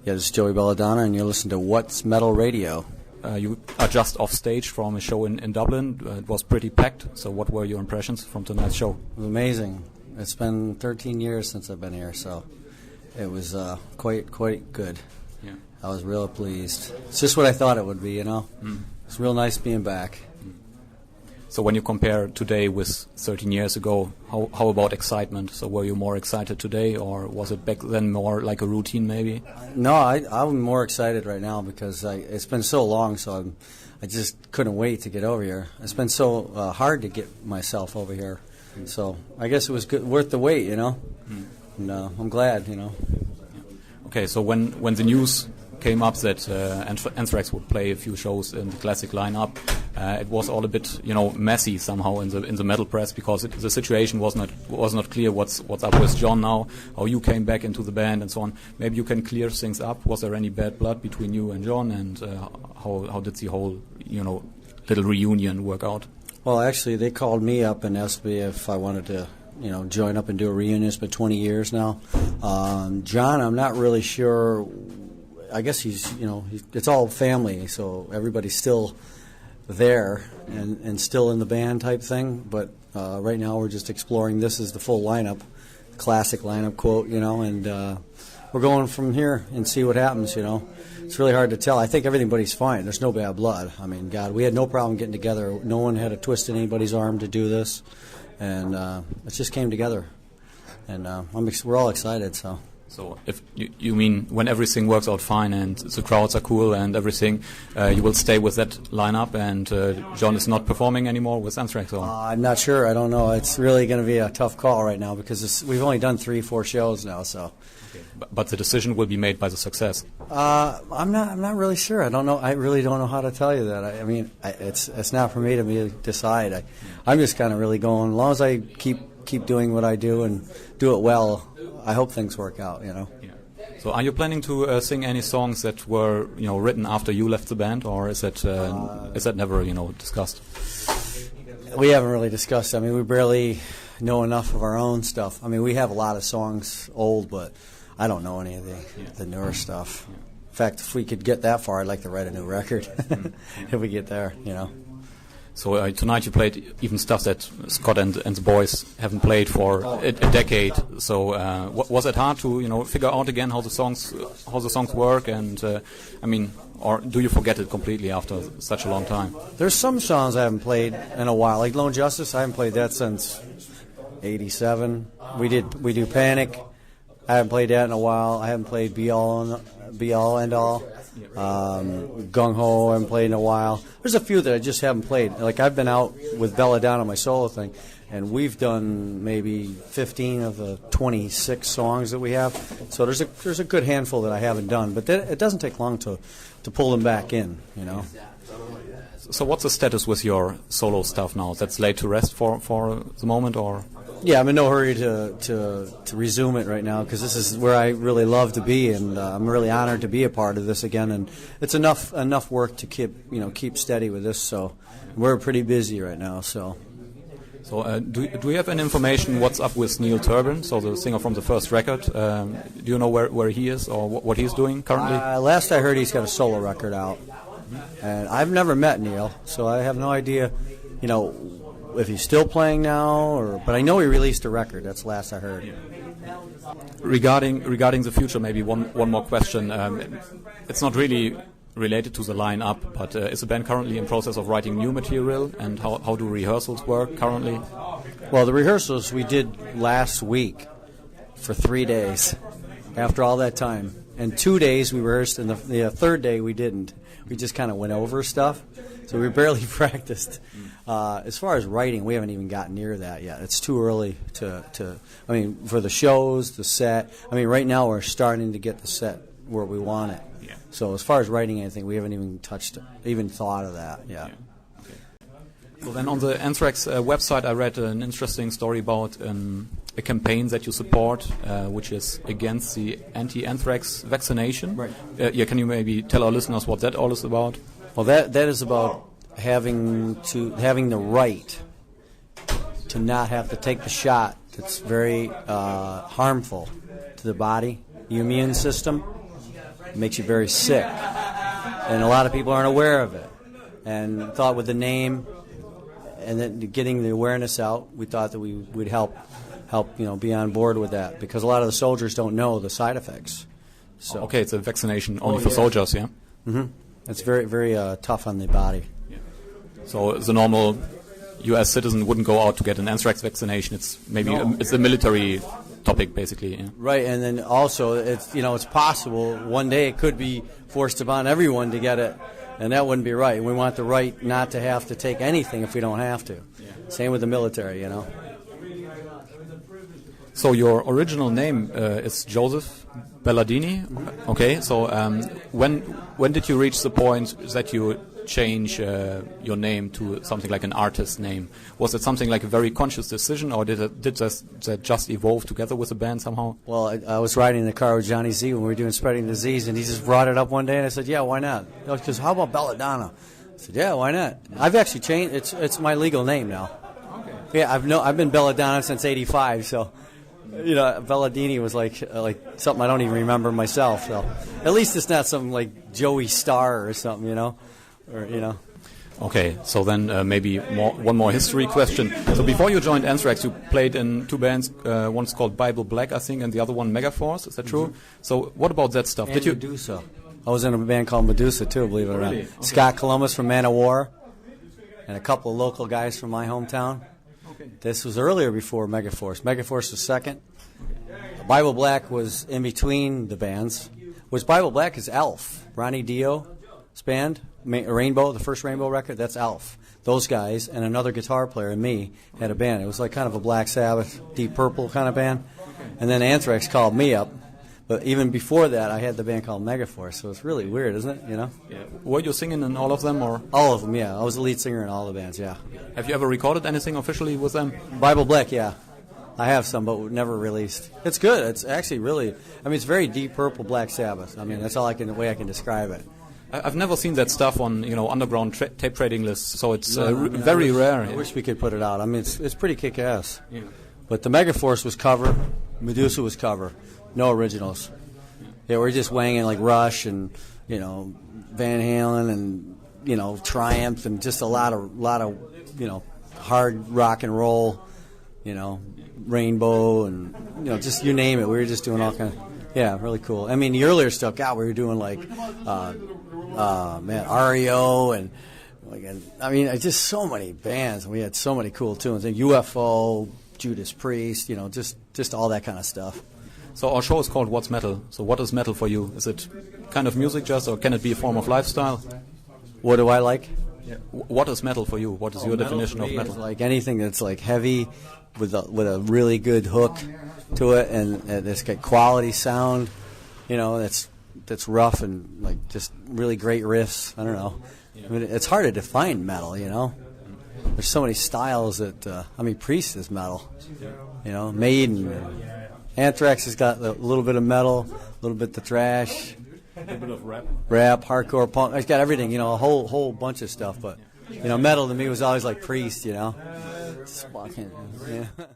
Yeah, this is Joey Belladonna, and you're listening to What's Metal Radio. You are just off stage from a show in Dublin. It was pretty packed. So what were your impressions from tonight's show? It was amazing. It's been 13 years since I've been here, so it was quite good. Yeah. I was real pleased. It's just what I thought it would be, you know. It's real nice being back. So when you compare today with 13 years ago, how about excitement? So were you more excited today, or was it back then more like a routine maybe? No, I'm more excited right now because it's been so long, so I just couldn't wait to get over here. It's been so hard to get myself over here. So I guess it was good, worth the wait, you know. And I'm glad, you know. Okay, so when the news came up that Anthrax would play a few shows in the classic lineup, it was all a bit, you know, messy somehow in the metal press because the situation was not clear. What's up with John now? How you came back into the band and so on. Maybe you can clear things up. Was there any bad blood between you and John, and how did the whole, you know, little reunion work out? Well, actually, they called me up and asked me if I wanted to, you know, join up and do a reunion. It's been 20 years now. John, I'm not really sure. I guess he's, you know, it's all family, so everybody's still there and still in the band type thing. But right now we're just exploring. This is the full lineup, classic lineup quote, you know, and we're going from here and see what happens, you know. It's really hard to tell. I think everybody's fine. There's no bad blood. I mean, God, we had no problem getting together. No one had to twist anybody's arm to do this, and it just came together. And we're all excited, so. So if you mean when everything works out fine and the crowds are cool and everything, you will stay with that lineup, and John is not performing anymore with Anthrax? I'm not sure. I don't know. It's really going to be a tough call right now because we've only done 3-4 shows now. So, okay. But the decision will be made by the success. I'm not really sure. I don't know. I really don't know how to tell you that. I mean, it's not for me to decide. I'm just kind of really going. As long as I keep doing what I do and do it well, I hope things work out, you know. Yeah. So are you planning to sing any songs that were, you know, written after you left the band, or is that never, you know, discussed? We haven't really discussed. I mean, we barely know enough of our own stuff. I mean, we have a lot of songs old, but I don't know any of the newer stuff. Yeah. In fact, if we could get that far, I'd like to write a new record if we get there, you know. So tonight you played even stuff that Scott and the boys haven't played for a decade. So was it hard to, you know, figure out again how the songs work? And I mean, or do you forget it completely after such a long time? There's some songs I haven't played in a while, like Lone Justice. I haven't played that since '87. We do Panic. I haven't played that in a while. I haven't played Be All End All. Gung Ho I haven't played in a while. There's a few that I just haven't played. Like I've been out with Belladonna, my solo thing, and we've done maybe 15 of the 26 songs that we have. So there's a good handful that I haven't done, but it doesn't take long to pull them back in, you know. So what's the status with your solo stuff now? That's laid to rest for the moment, or? Yeah, I'm in no hurry to resume it right now because this is where I really love to be, and I'm really honored to be a part of this again. And it's enough work to keep steady with this. So we're pretty busy right now. So do we have any information what's up with Neil Turbin? So the singer from the first record. Do you know where he is or what he's doing currently? Last I heard, he's got a solo record out, and I've never met Neil, so I have no idea, you know, if he's still playing now, but I know he released a record. That's the last I heard. Yeah. Regarding the future, maybe one more question. It's not really related to the line-up, but is the band currently in process of writing new material, and how do rehearsals work currently? Well, the rehearsals we did last week for 3 days after all that time. And 2 days we rehearsed, and the third day we didn't. We just kind of went over stuff, so we barely practiced. As far as writing, we haven't even gotten near that yet. It's too early to I mean, for the shows, the set. I mean, right now we're starting to get the set where we want it. Yeah. So as far as writing anything, we haven't even thought of that yet. Yeah. Okay. Well, then on the Anthrax website, I read an interesting story about a campaign that you support, which is against the anti-anthrax vaccination. Right. Can you maybe tell our listeners what that all is about? Well, that is about having the right to not have to take the shot that's very harmful to the body, the immune system. It makes you very sick. And a lot of people aren't aware of it. And thought with the name and then getting the awareness out, we thought that we would help be on board with that, because a lot of the soldiers don't know the side effects. So okay, it's a vaccination only for soldiers, yeah? Mm-hmm. It's very, very tough on the body. Yeah. So the normal U.S. citizen wouldn't go out to get an anthrax vaccination. It's maybe it's a military topic, basically. Yeah. Right, and then also it's possible one day it could be forced upon everyone to get it, and that wouldn't be right. We want the right not to have to take anything if we don't have to. Yeah. Same with the military, So your original name is Joseph Belladini. Okay. So when did you reach the point that you change your name to something like an artist name? Was it something like a very conscious decision, or did that just evolve together with the band somehow? Well, I was riding in the car with Johnny Z when we were doing Spreading Disease, and he just brought it up one day, and I said, yeah, why not? Because how about Belladonna? I said, yeah, why not? I've actually changed. It's my legal name now. Okay. Yeah, I've been Belladonna since '85, so. Belladini was like something I don't even remember myself. So at least it's not something like Joey Star or something, Okay, so then maybe one more history question. So before you joined Anthrax, you played in two bands. One's called Bible Black, I think, and the other one Megaforce. Is that true? Mm-hmm. So what about that stuff? And Medusa. I was in a band called Medusa too, believe it or not. Okay. Scott Columbus from Man of War, and a couple of local guys from my hometown. Okay. This was earlier before Megaforce. Megaforce was second. Bible Black was in between the bands. Bible Black is Elf. Ronnie Dio's band, Rainbow, the first Rainbow record, that's Elf. Those guys and another guitar player and me had a band. It was like kind of a Black Sabbath, Deep Purple kind of band. And then Anthrax called me up. But even before that, I had the band called Megaforce, so it's really weird, isn't it? Yeah. Were you singing in all of them, or? All of them, yeah. I was the lead singer in all the bands, yeah. Have you ever recorded anything officially with them? Bible Black, yeah. I have some, but never released. It's good. It's actually really, it's very Deep Purple, Black Sabbath. That's all the way I can describe it. I've never seen that stuff on underground tape trading lists, so it's very rare. I wish we could put it out. It's pretty kick-ass. Yeah. But the Megaforce was cover, Medusa was cover, no originals. Yeah, we're just wanging like Rush and Van Halen and Triumph and just a lot of hard rock and roll, Rainbow and just you name it. We were just doing all kind of really cool. The earlier stuff, God, we were doing like REO and just so many bands. We had so many cool tunes. And UFO, Judas Priest, just all that kind of stuff. So our show is called What's Metal? So what is metal for you? Is it kind of music just, or can it be a form of lifestyle? What do I like? Yeah. What is metal for you? What is your definition of metal? Like anything that's like heavy with a really good hook to it, and it's got quality sound, that's rough and like just really great riffs. I don't know. Yeah. It's hard to define metal, There's so many styles that Priest is metal, Maiden. Anthrax has got a little bit of metal, a little bit of thrash, a little bit of rap, hardcore punk. It's got everything, a whole bunch of stuff. But metal to me was always like Priest, Just walking, yeah.